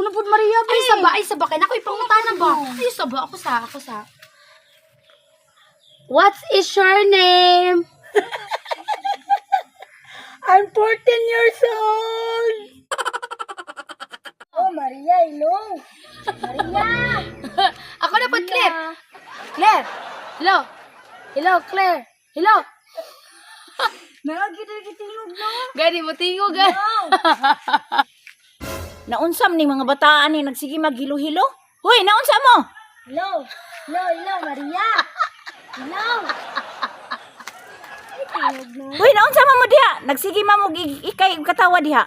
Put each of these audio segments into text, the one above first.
Kuno pud Maria ba? Ay saba kay nako ipangutana ba? Ay saba ako sa. What is your name? I'm 14 years old. Oh, Maria, hello. Maria. Ako na pud Claire. Claire. Hello, Claire. Hello. Nagkitingog no. Gani mo tingog ah. Naunsam ni mga bataan ni nagsige maghilo-hilo. Hoy, naunsa mo? Hello, Maria. Hello. Hoy, naunsa mo diha? Nagsige mamog ikay katawa diha.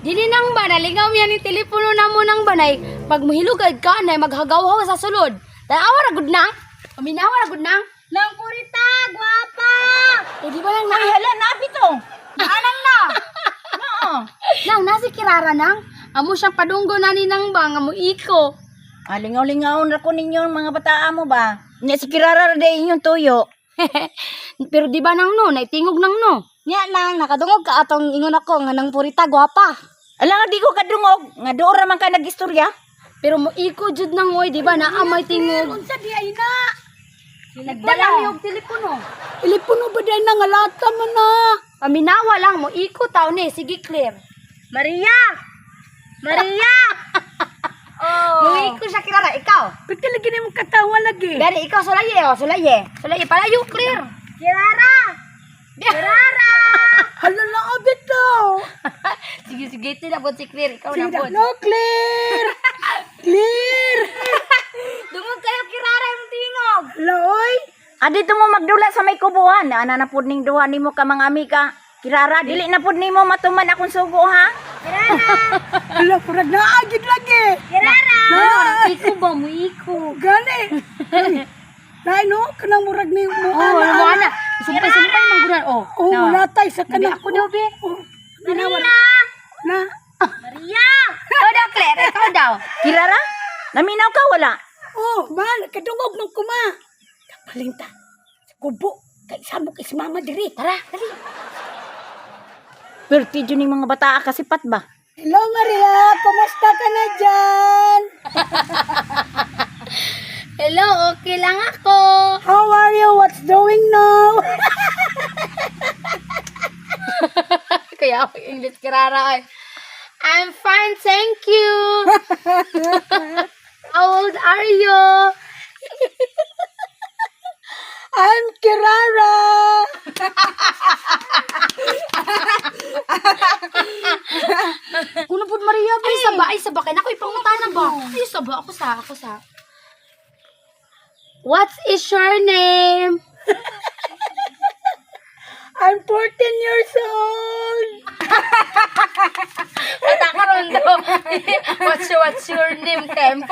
Dili nang ba nalingaw mi ni telepono namo nang banay pag mohilugad ka na maghagaw-haw sa sulod. Tanawa ra gud nang. Paminawa ra gud nang. Nang purita, guwapa. O di ba lang Ay, hala na bito. Anang na. Oo. Nang nasi kirara nang. Amo siyang padunggo na ni nang ba nga mo iko. Lingaw-lingaw na ko ninyo mga bataan mo ba? Nya si Kirara de inyong tuyo. Pero di ba nang no, naitingog nang no. Nya nang nakadungog ka atong ingon ako nga nang purita, guwapa. Ala nga di ko kadungog, nga doon man ka nagistorya. Pero mo iko jud nang oy, di ba na amay tingog. Unsa di ay na? Nagdala mi og telepono. Telepono ba dai na nga lata man na? Paminawa lang mo iko taw ni, sige Claire. Maria. Mo iko siya kirara ikaw. Ba't lagi na mong katawa lagi? Dari ikaw sulaye oh, sulaye. Sulaye palayo Claire. Kirara. Hala na abit daw. Sige, tinabot si Claire, ikaw na po. No, Claire. Claire. Dungog kayo kirara yung tingog. Loy. Adito mo magdula sa may kubuhan. Ana na pud ning duha nimo ka mga amiga. Kirara, dili na pud nimo matuman akong sugo ha. Hala, purag na agid lagi. Ano, iko ba mo iko? Gani. Nay no, kanang murag ni mo Oh, ano na? Sumpay manggunan oh. Oh, mulatay sa Nabi kanang ako daw be. na. Maria! Ikaw daw, Claire. Ikaw daw. Kirara, naminaw ka wala? Oh, man, kadungog ng kuma. Kapalinta. Sa kubo. Kay sabok is mama diri. Tara, dali. Perti jud ning mga bataa kasipat ba? Hello, Maria. Kumusta ka na dyan? Hello, okay lang ako. How are you? What's doing now? Kaya ako English kirara ay. I'm fine, thank you. How old are you? I'm Kirara. Kuno pud Maria ba? Ay saba kay nako ipangutana ba? Ay saba ako sa. What is your name? I'm 14 years old. Karon daw. What's your name, Kem?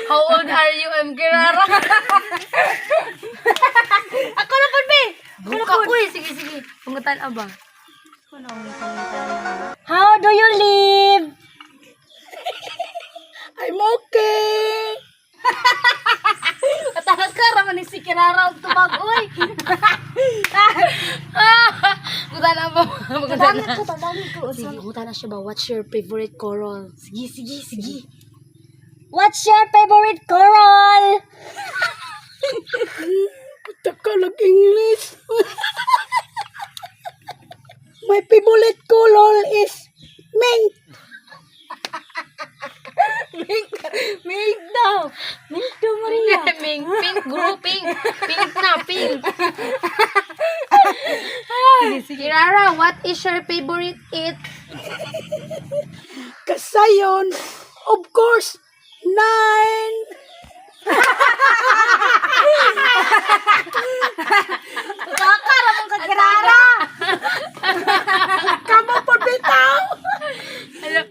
How old are you, M. Girara? Ako na po, be. Buka ko eh. Sige. Pungutan aba. How do you live? I'm okay. Katakas ka raman ni si Kirara og tumagoy. Pungutan aba. Pungutan na. Sige, pungutan na siya ba? What's your favorite coral? Sige. What's your favorite coral? Tagalog English. My favorite color is mint. Mink daw. Mink daw, Maria. Mink, pink, grouping. Pink na, pink. Sige, Rara, what is your favorite eat? Kasayon. Of course, 9.